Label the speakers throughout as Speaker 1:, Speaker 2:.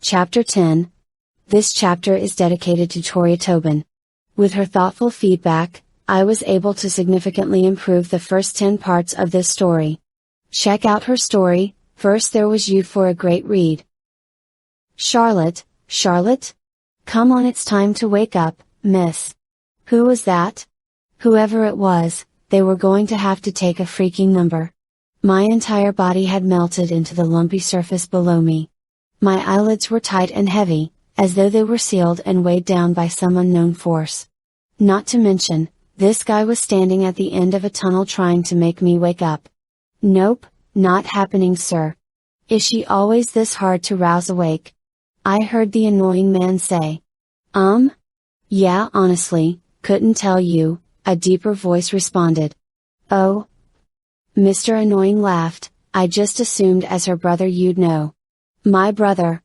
Speaker 1: Chapter 10. This chapter is dedicated to Toria Tobin. With her thoughtful feedback, I was able to significantly improve the first 10 parts of this story. Check out her story, First There Was You, for a great read. Charlotte, Charlotte? Come on, it's time to wake up, miss. Who was that? Whoever it was, they were going to have to take a freaking number. My entire body had melted into the lumpy surface below me. My eyelids were tight and heavy, as though they were sealed and weighed down by some unknown force. Not to mention, this guy was standing at the end of a tunnel trying to make me wake up. Nope, not happening, sir. Is she always this hard to rouse awake? I heard the annoying man say. Yeah, honestly, couldn't tell you, a deeper voice responded. Oh. Mr. Annoying laughed, I just assumed as her brother you'd know. My brother.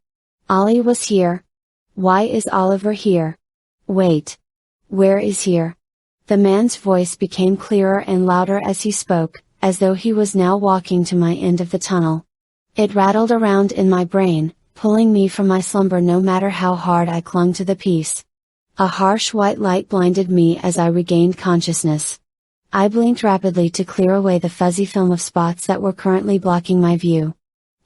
Speaker 1: Ollie was here. Why is Oliver here? Wait. Where is here? The man's voice became clearer and louder as he spoke, as though he was now walking to my end of the tunnel. It rattled around in my brain, pulling me from my slumber no matter how hard I clung to the piece. A harsh white light blinded me as I regained consciousness. I blinked rapidly to clear away the fuzzy film of spots that were currently blocking my view.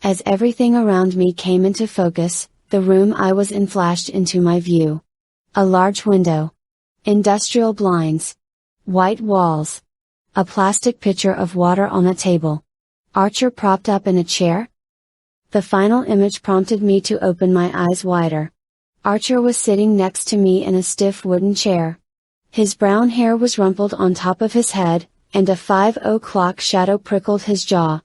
Speaker 1: As everything around me came into focus, the room I was in flashed into my view. A large window. Industrial blinds. White walls. A plastic pitcher of water on a table. Archer propped up in a chair? The final image prompted me to open my eyes wider. Archer was sitting next to me in a stiff wooden chair. His brown hair was rumpled on top of his head, and a 5 o'clock shadow prickled his jaw.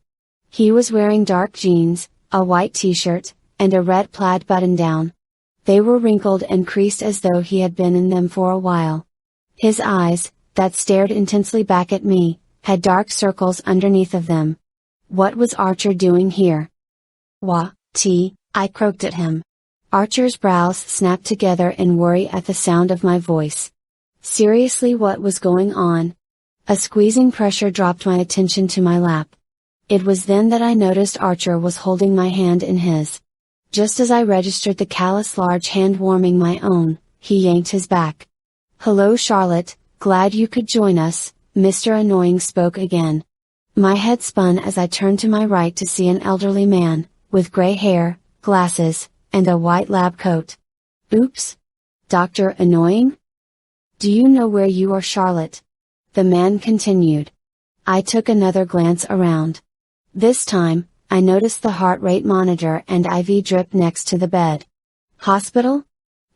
Speaker 1: He was wearing dark jeans, a white t-shirt, and a red plaid button-down. They were wrinkled and creased as though he had been in them for a while. His eyes, that stared intensely back at me, had dark circles underneath of them. What was Archer doing here? I croaked at him. Archer's brows snapped together in worry at the sound of my voice. Seriously, what was going on? A squeezing pressure dropped my attention to my lap. It was then that I noticed Archer was holding my hand in his. Just as I registered the callous large hand warming my own, he yanked his back. Hello, Charlotte, glad you could join us, Mr. Annoying spoke again. My head spun as I turned to my right to see an elderly man, with gray hair, glasses, and a white lab coat. Oops! Dr. Annoying? Do you know where you are, Charlotte? The man continued. I took another glance around. This time, I noticed the heart rate monitor and IV drip next to the bed. Hospital?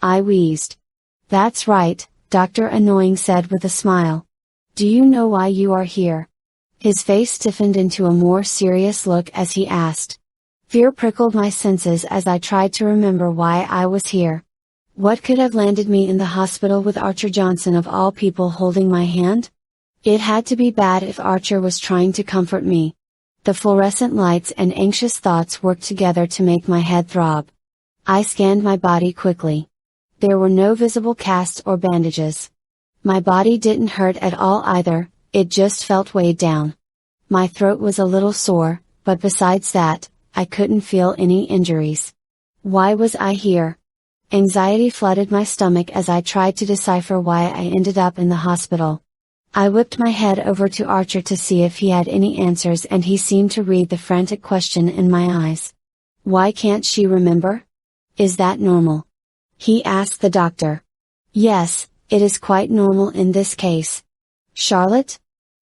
Speaker 1: I wheezed. That's right, Dr. Annoying said with a smile. Do you know why you are here? His face stiffened into a more serious look as he asked. Fear prickled my senses as I tried to remember why I was here. What could have landed me in the hospital with Archer Johnson of all people holding my hand? It had to be bad if Archer was trying to comfort me. The fluorescent lights and anxious thoughts worked together to make my head throb. I scanned my body quickly. There were no visible casts or bandages. My body didn't hurt at all either, it just felt weighed down. My throat was a little sore, but besides that, I couldn't feel any injuries. Why was I here? Anxiety flooded my stomach as I tried to decipher why I ended up in the hospital. I whipped my head over to Archer to see if he had any answers, and he seemed to read the frantic question in my eyes. Why can't she remember? Is that normal? He asked the doctor. Yes, it is quite normal in this case. Charlotte?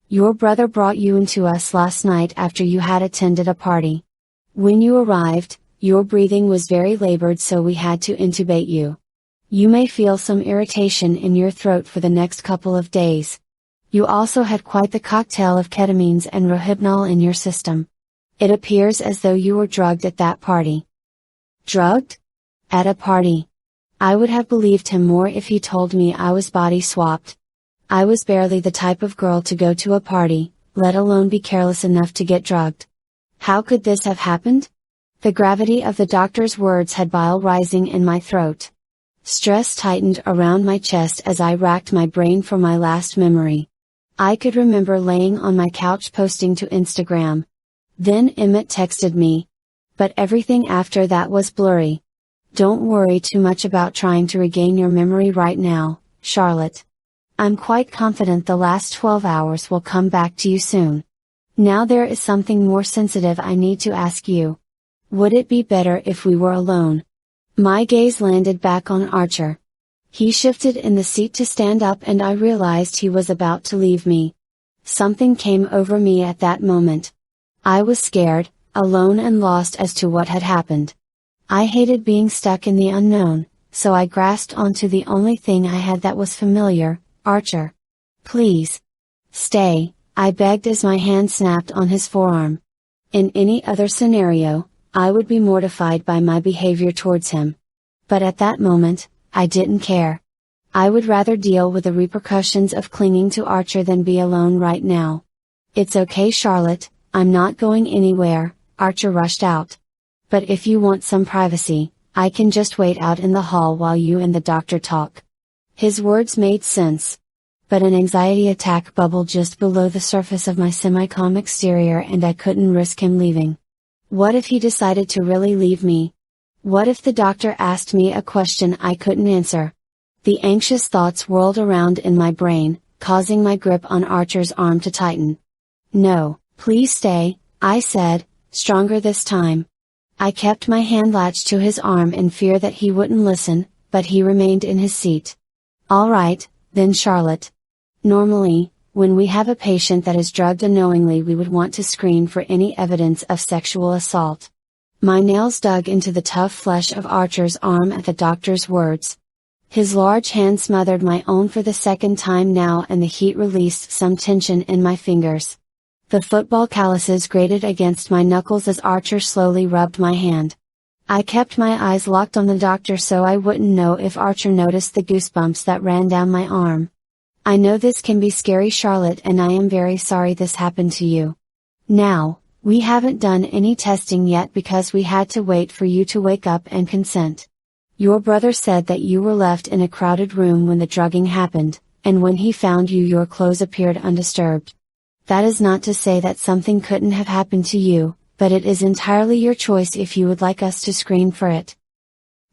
Speaker 1: Your brother brought you into us last night after you had attended a party. When you arrived, your breathing was very labored, so we had to intubate you. You may feel some irritation in your throat for the next couple of days. You also had quite the cocktail of ketamines and rohypnol in your system. It appears as though you were drugged at that party. Drugged? At a party. I would have believed him more if he told me I was body swapped. I was barely the type of girl to go to a party, let alone be careless enough to get drugged. How could this have happened? The gravity of the doctor's words had bile rising in my throat. Stress tightened around my chest as I racked my brain for my last memory. I could remember laying on my couch posting to Instagram. Then Emmett texted me. But everything after that was blurry. Don't worry too much about trying to regain your memory right now, Charlotte. I'm quite confident the last 12 hours will come back to you soon. Now there is something more sensitive I need to ask you. Would it be better if we were alone? My gaze landed back on Archer. He shifted in the seat to stand up and I realized he was about to leave me. Something came over me at that moment. I was scared, alone and lost as to what had happened. I hated being stuck in the unknown, so I grasped onto the only thing I had that was familiar, Archer. Please. Stay, I begged as my hand snapped on his forearm. In any other scenario, I would be mortified by my behavior towards him. But at that moment, I didn't care. I would rather deal with the repercussions of clinging to Archer than be alone right now. It's okay, Charlotte, I'm not going anywhere, Archer rushed out. But if you want some privacy, I can just wait out in the hall while you and the doctor talk. His words made sense. But an anxiety attack bubbled just below the surface of my semi-calm exterior and I couldn't risk him leaving. What if he decided to really leave me? What if the doctor asked me a question I couldn't answer? The anxious thoughts whirled around in my brain, causing my grip on Archer's arm to tighten. No, please stay, I said, stronger this time. I kept my hand latched to his arm in fear that he wouldn't listen, but he remained in his seat. All right, then Charlotte. Normally, when we have a patient that is drugged unknowingly we would want to screen for any evidence of sexual assault. My nails dug into the tough flesh of Archer's arm at the doctor's words. His large hand smothered my own for the second time now and the heat released some tension in my fingers. The football calluses grated against my knuckles as Archer slowly rubbed my hand. I kept my eyes locked on the doctor so I wouldn't know if Archer noticed the goosebumps that ran down my arm. I know this can be scary, Charlotte, and I am very sorry this happened to you. Now, we haven't done any testing yet because we had to wait for you to wake up and consent. Your brother said that you were left in a crowded room when the drugging happened, and when he found you your clothes appeared undisturbed. That is not to say that something couldn't have happened to you, but it is entirely your choice if you would like us to screen for it.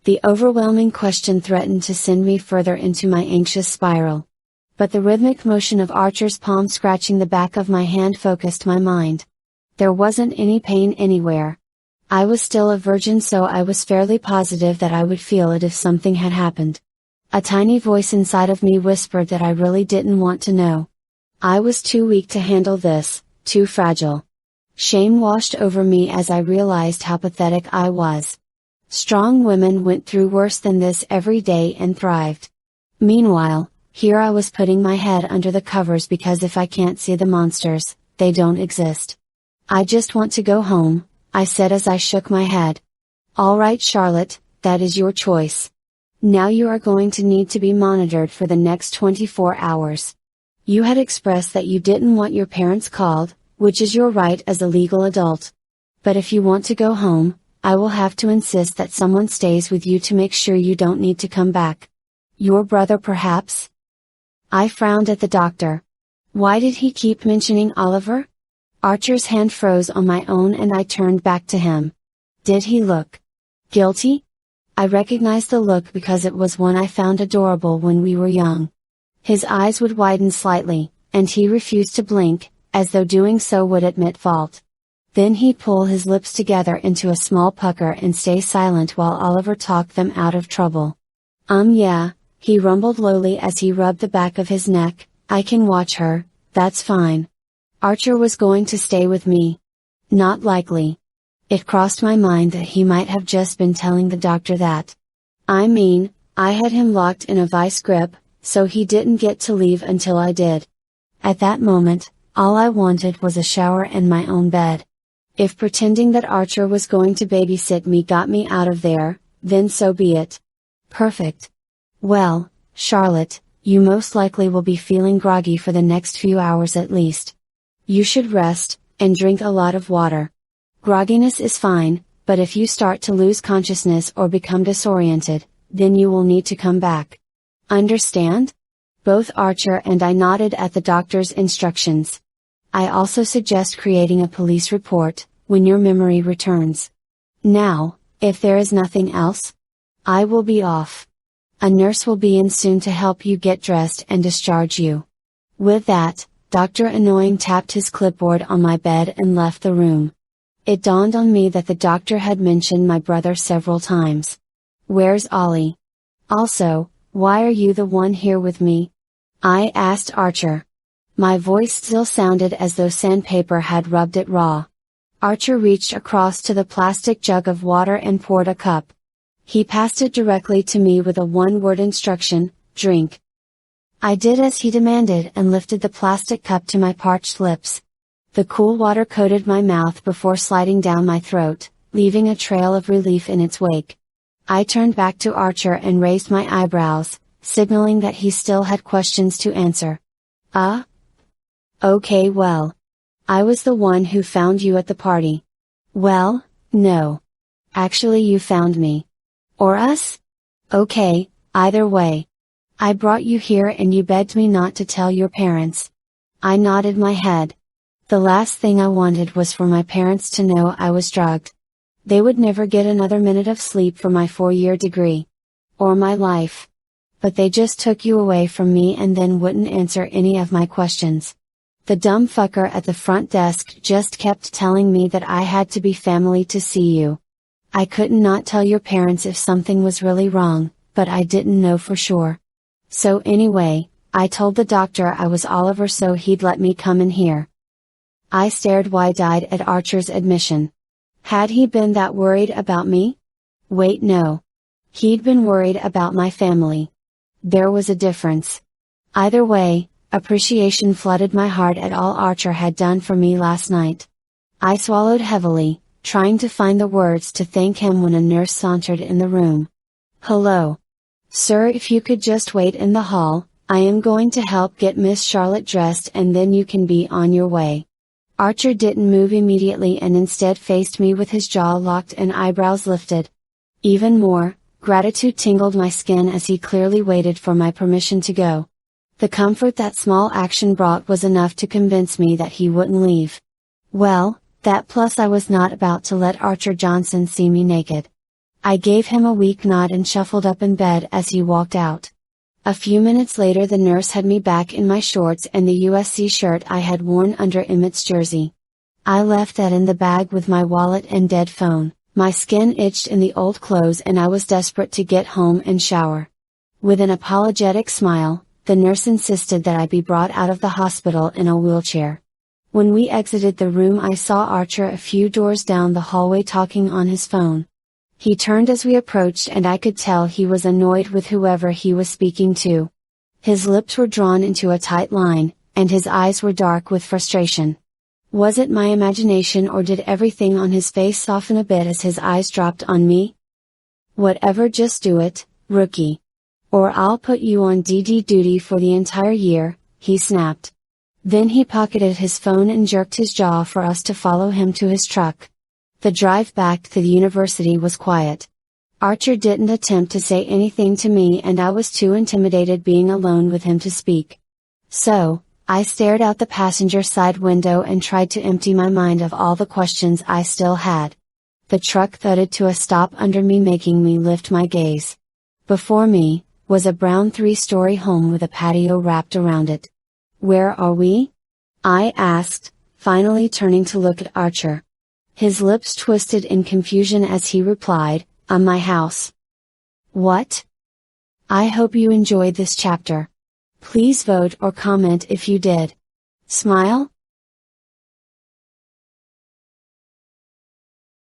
Speaker 1: The overwhelming question threatened to send me further into my anxious spiral. But the rhythmic motion of Archer's palm scratching the back of my hand focused my mind. There wasn't any pain anywhere. I was still a virgin, so I was fairly positive that I would feel it if something had happened. A tiny voice inside of me whispered that I really didn't want to know. I was too weak to handle this, too fragile. Shame washed over me as I realized how pathetic I was. Strong women went through worse than this every day and thrived. Meanwhile, here I was putting my head under the covers because if I can't see the monsters, they don't exist. I just want to go home, I said as I shook my head. All right, Charlotte, that is your choice. Now you are going to need to be monitored for the next 24 hours. You had expressed that you didn't want your parents called, which is your right as a legal adult. But if you want to go home, I will have to insist that someone stays with you to make sure you don't need to come back. Your brother perhaps? I frowned at the doctor. Why did he keep mentioning Oliver? Archer's hand froze on my own and I turned back to him. Did he look guilty? I recognized the look because it was one I found adorable when we were young. His eyes would widen slightly, and he refused to blink, as though doing so would admit fault. Then he'd pull his lips together into a small pucker and stay silent while Oliver talked them out of trouble. Yeah, he rumbled lowly as he rubbed the back of his neck, I can watch her, that's fine. Archer was going to stay with me. Not likely. It crossed my mind that he might have just been telling the doctor that. I mean, I had him locked in a vice grip, so he didn't get to leave until I did. At that moment, all I wanted was a shower and my own bed. If pretending that Archer was going to babysit me got me out of there, then so be it. Perfect. Well, Charlotte, you most likely will be feeling groggy for the next few hours at least. You should rest, and drink a lot of water. Grogginess is fine, but if you start to lose consciousness or become disoriented, then you will need to come back. Understand? Both Archer and I nodded at the doctor's instructions. I also suggest creating a police report, when your memory returns. Now, if there is nothing else? I will be off. A nurse will be in soon to help you get dressed and discharge you." With that, Dr. Annoying tapped his clipboard on my bed and left the room. It dawned on me that the doctor had mentioned my brother several times. "Where's Ollie? Also, why are you the one here with me?" I asked Archer. My voice still sounded as though sandpaper had rubbed it raw. Archer reached across to the plastic jug of water and poured a cup. He passed it directly to me with a one-word instruction: "Drink." I did as he demanded and lifted the plastic cup to my parched lips. The cool water coated my mouth before sliding down my throat, leaving a trail of relief in its wake. I turned back to Archer and raised my eyebrows, signaling that he still had questions to answer. Okay, well. I was the one who found you at the party." "Well, no. Actually, you found me. Or us? Okay, either way. I brought you here and you begged me not to tell your parents." I nodded my head. The last thing I wanted was for my parents to know I was drugged. They would never get another minute of sleep for my 4-year degree. Or my life. But they just took you away from me and then wouldn't answer any of my questions. The dumb fucker at the front desk just kept telling me that I had to be family to see you. I couldn't not tell your parents if something was really wrong, but I didn't know for sure. So anyway, I told the doctor I was Oliver so he'd let me come in here. I stared wide-eyed at Archer's admission. Had he been that worried about me? Wait, no. He'd been worried about my family. There was a difference. Either way, appreciation flooded my heart at all Archer had done for me last night. I swallowed heavily, trying to find the words to thank him when a nurse sauntered in the room. "Hello. Sir, if you could just wait in the hall, I am going to help get Miss Charlotte dressed and then you can be on your way." Archer didn't move immediately and instead faced me with his jaw locked and eyebrows lifted. Even more, gratitude tingled my skin as he clearly waited for my permission to go. The comfort that small action brought was enough to convince me that he wouldn't leave. Well, that plus I was not about to let Archer Johnson see me naked. I gave him a weak nod and shuffled up in bed as he walked out. A few minutes later the nurse had me back in my shorts and the USC shirt I had worn under Emmett's jersey. I left that in the bag with my wallet and dead phone. My skin itched in the old clothes and I was desperate to get home and shower. With an apologetic smile, the nurse insisted that I be brought out of the hospital in a wheelchair. When we exited the room I saw Archer a few doors down the hallway talking on his phone. He turned as we approached and I could tell he was annoyed with whoever he was speaking to. His lips were drawn into a tight line, and his eyes were dark with frustration. Was it my imagination or did everything on his face soften a bit as his eyes dropped on me? "Whatever, just do it, rookie. Or I'll put you on DD duty for the entire year," he snapped. Then he pocketed his phone and jerked his jaw for us to follow him to his truck. The drive back to the university was quiet. Archer didn't attempt to say anything to me and I was too intimidated being alone with him to speak. So, I stared out the passenger side window and tried to empty my mind of all the questions I still had. The truck thudded to a stop under me, making me lift my gaze. Before me, was a brown 3-story home with a patio wrapped around it. "Where are we?" I asked, finally turning to look at Archer. His lips twisted in confusion as he replied, "My house." What? I hope you enjoyed this chapter. Please vote or comment if you did. Smile?